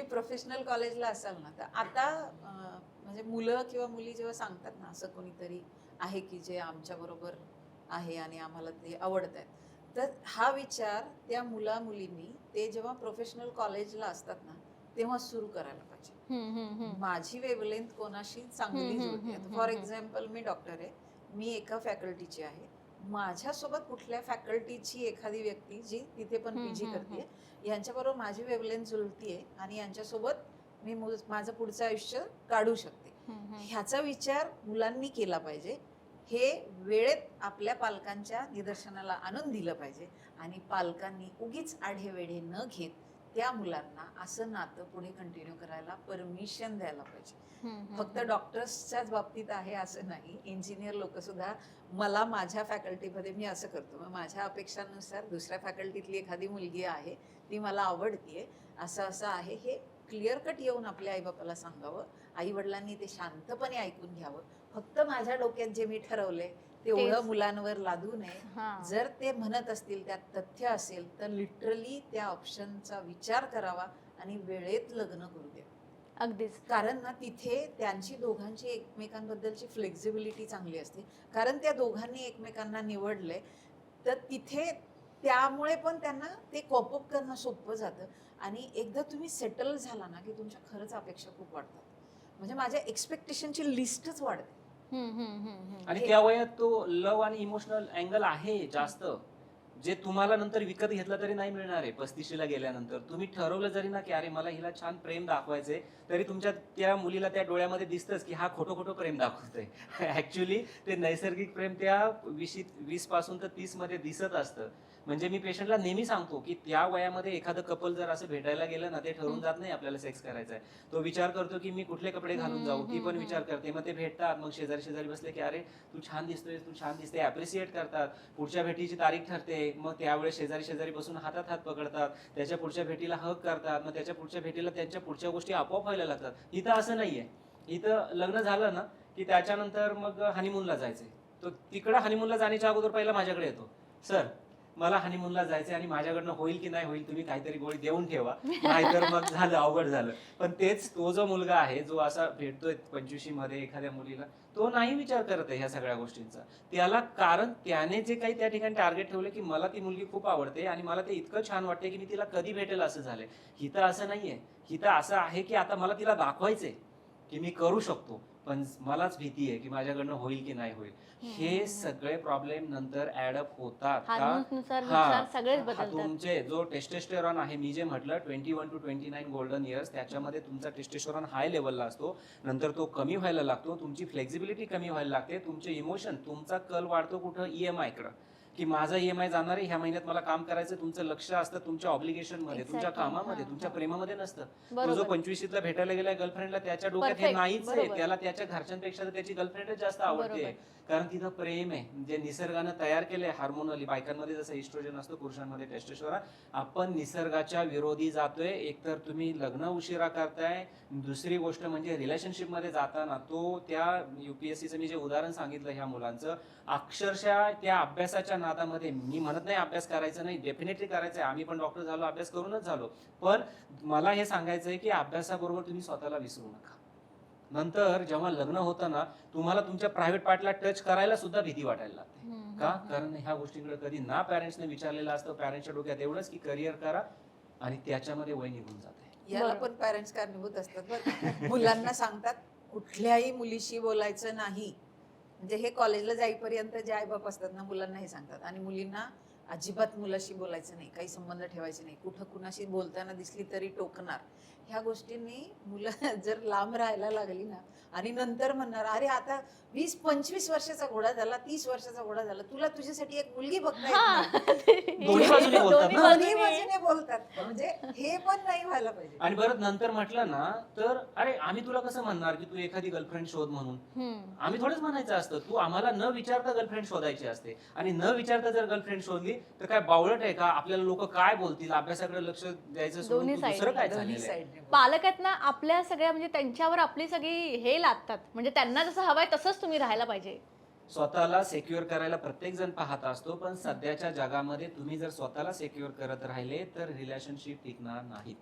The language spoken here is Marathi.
प्रोफेशनल कॉलेजला असाल ना तर आता म्हणजे मुलं किंवा मुली जेव्हा सांगतात ना असं कोणीतरी आहे की जे आमच्या बरोबर आहे आणि आम्हाला ते आवडत आहेत, तर हा विचार त्या मुला मुलींनी ते जेव्हा प्रोफेशनल कॉलेजला असतात ना तेव्हा सुरू करायला पाहिजे. माझी वेवलेंथ कोणाशी चांगली जुळते. फॉर एक्झाम्पल मी डॉक्टर आहे, मी एका फॅकल्टीची आहे, माझ्यासोबत कुठल्या फॅकल्टीची एखादी व्यक्ती जी तिथे पण पीजी करते यांच्याबरोबर माझी वेवलेंथ जुळतीये आणि यांच्यासोबत मी माझं पुढचं आयुष्य काढू शकते, ह्याचा विचार मुलांनी केला पाहिजे. हे वेळेत आपल्या पालकांच्या निदर्शनाला आणून दिलं पाहिजे आणि पालकांनी उगीच आढेवेढे न घेत त्या मुलांना असं नातं पुढे कंटिन्यू करायला परमिशन द्यायला पाहिजे. फक्त डॉक्टर्सच्याच बाबतीत आहे असं नाही, इंजिनियर लोक सुद्धा मला माझ्या फॅकल्टीमध्ये मी असं करतो, मग माझ्या अपेक्षांनुसार दुसऱ्या फॅकल्टीतली एखादी मुलगी आहे ती मला आवडतीये, असं असं आहे हे क्लिअर कट येऊन आपल्या आईबापाला सांगावं. आई वडिलांनी ते शांतपणे ऐकून घ्यावं. फक्त माझ्या डोक्यात जे मी ठरवलंय तेवढं मुलांवर लादू नये. जर ते म्हणत असतील त्यात तथ्य असेल तर लिटरली त्या ऑप्शनचा विचार करावा आणि वेळेत लग्न करू द्या. अगदीच. कारण ना तिथे त्यांची दोघांची एकमेकांबद्दलची फ्लेक्झिबिलिटी चांगली असते, कारण त्या दोघांनी एकमेकांना निवडले तर तिथे त्यामुळे पण त्यांना ते कॉपअप करणं सोपं जातं. आणि एकदा तुम्ही सेटल झाला ना की तुमच्या खरंच अपेक्षा खूप वाढतात, म्हणजे माझ्या एक्सपेक्टेशनची लिस्टच वाढते. आणि त्या वयात तो लव आणि इमोशनल अँगल आहे जास्त, जे तुम्हाला नंतर विकत घेतलं तरी नाही मिळणार आहे. 35ला गेल्यानंतर तुम्ही ठरवलं जरी ना की अरे मला हिला छान प्रेम दाखवायचंय, तरी तुमच्या त्या मुलीला त्या डोळ्यामध्ये दिसतंच की हा खोटं प्रेम दाखवतोय. ऍक्च्युली ते नैसर्गिक प्रेम त्या 20 पासून तर 30 मध्ये दिसत असतं. म्हणजे मी पेशंटला नेहमी सांगतो की त्या वयामध्ये एखादं कपल जर असं भेटायला गेलं ना, ते ठरवून जात नाही आपल्याला सेक्स करायचा आहे. तो विचार करतो की मी कुठले कपडे घालून जाऊ, ती पण विचार करते. मग ते भेटतात, मग शेजारी बसले की अरे तू छान दिसते, अप्रिशिएट करतात. पुढच्या भेटीची तारीख ठरते, मग त्यावेळेस शेजारी बसून हातात हात पकडतात, त्याच्या पुढच्या भेटीला हग करतात, मग त्याच्या पुढच्या भेटीला त्यांच्या पुढच्या गोष्टी आपोआप व्हायला लागतात. इथं असं नाहीये. इथं लग्न झालं ना की त्याच्यानंतर मग हनीमूनला जायचंय. तो तिकडं हनीमूनला जाण्याच्या अगोदर पहिला माझ्याकडे येतो, सर मला हनीमूनला जायचंय आणि माझ्याकडनं होईल की नाही होईल, तुम्ही काहीतरी गोळी देऊन ठेवा, नाहीतर मग झालं अवघड झालं. पण तेच तो जो मुलगा आहे जो असा भेटतोय 25 मध्ये एखाद्या मुलीला, तो नाही विचार करत आहे ह्या सगळ्या गोष्टींचा. त्याला कारण त्याने जे काही त्या ठिकाणी टार्गेट ठेवले की मला ती मुलगी खूप आवडते आणि मला ते इतकं छान वाटते की मी तिला कधी भेटेल असं झालंय. हिथं असं नाहीये. हिथं असं आहे की आता मला तिला दाखवायचंय की मी करू शकतो, पण मलाच भीती आहे की माझ्याकडनं होईल की नाही होईल. हे सगळे प्रॉब्लेम नंतर ऍडअप होतात. तुमचे जो टेस्टोस्टेरॉन आहे, मी जे म्हटलं 21 to 29 गोल्डन इयर्स, त्याच्यामध्ये तुमचा टेस्टोस्टेरॉन हाय लेवलला असतो, नंतर तो कमी व्हायला लागतो, तुमची फ्लेक्झिबिलिटी कमी व्हायला लागते, तुमचे इमोशन, तुमचा कल वाढतो कुठं, EMI कडं, की माझा EMI जाणार आहे, ह्या महिन्यात मला काम करायचं. तुमचं लक्ष असतं तुमच्या ऑब्लिगेशन मध्ये, तुमच्या कामामध्ये, तुमच्या प्रेमामध्ये नसतं. तो जो 25ला भेटायला गेलाय गर्लफ्रेंडला, त्याच्या डोक्यात हे नाहीच आहे. त्याला त्याच्या घरच्यांपेक्षा त्याची गर्लफ्रेंडच जास्त आवडते, कारण तिथं प्रेम आहे जे निसर्गानं तयार केलंय. हार्मोनली बायकांमध्ये जसं इस्ट्रोजन असतं, पुरुषांमध्ये टेस्टोस्टेरॉन. आपण निसर्गाच्या विरोधी जातोय. एकतर तुम्ही लग्न उशिरा करताय, दुसरी गोष्ट म्हणजे रिलेशनशिप मध्ये जाताना तो त्या UPSCचं मी जे उदाहरण सांगितलं ह्या मुलांचं, अक्षरशः त्या अभ्यासाच्या नादामध्ये, मी म्हणत नाही अभ्यास करायचा नाही, डेफिनेटली करायचंय, आम्ही पण डॉक्टर झालो, अभ्यास करूनच झालो, पण मला हे सांगायचंय की अभ्यासाबरोबर तुम्ही स्वतःला विसरू नका. नंतर जेव्हा लग्न होतं ना, तुम्हाला तुमच्या प्रायव्हेट पार्टला टच करायला सुद्धा भीती वाटायला लागते. का? कारण ह्या गोष्टींकडे कधी ना पॅरेंट्सने विचारलेलं असतं. पॅरेंट्सच्या डोक्यात एवढंच की करिअर करा आणि त्याच्यामध्ये वय निघून जाते. याला पण पॅरेंट्स कारणीभूत असतात बरं. मुलांना सांगतात कुठल्याही मुलीशी बोलायचं नाही, म्हणजे हे कॉलेजला जाईपर्यंत जे आईबाप असतात ना मुलांना हे सांगतात, आणि मुलींना अजिबात मुलाशी बोलायचं नाही, काही संबंध ठेवायचे नाही, कुठं कुणाशी बोलताना दिसली तरी टोकणार. ह्या गोष्टींनी मुलं जर लांब राहायला लागली ना, आणि नंतर म्हणणार अरे आता 20-25 वर्षाचा घोडा झाला, 30 वर्षाचा घोडा झाला, तुला तुझ्यासाठी एक मुलगी बघता दोन्ही बाजूने बोलतात. म्हणजे हे पण नाही व्हायला पाहिजे. आणि बरं नंतर म्हटलं ना तर अरे आम्ही तुला कसं म्हणणार की तू एखादी गर्लफ्रेंड शोध म्हणून. आम्ही थोडंच म्हणायचं असतं, तू आम्हाला न विचारता गर्लफ्रेंड शोधायची असते. आणि न विचारता जर गर्लफ्रेंड शोधली तर काय बावळट आहे का? आपल्याला लोक काय बोलतील, अभ्यासाकडे लक्ष द्यायचं सोडून दुसरं काय चाललंय. पालक आहेत ना आपल्या सगळ्या, म्हणजे त्यांच्यावर आपली सगळी हे लागतात, म्हणजे त्यांना जसं हवंय तसंच तुम्ही राहायला पाहिजे. स्वतःला सेक्युअर करायला प्रत्येक जण पाहत असतो, पण सध्याच्या जगामध्ये तुम्ही जर स्वतःला सेक्युअर करत राहिले तर रिलेशनशिप टिकणार नाहीत.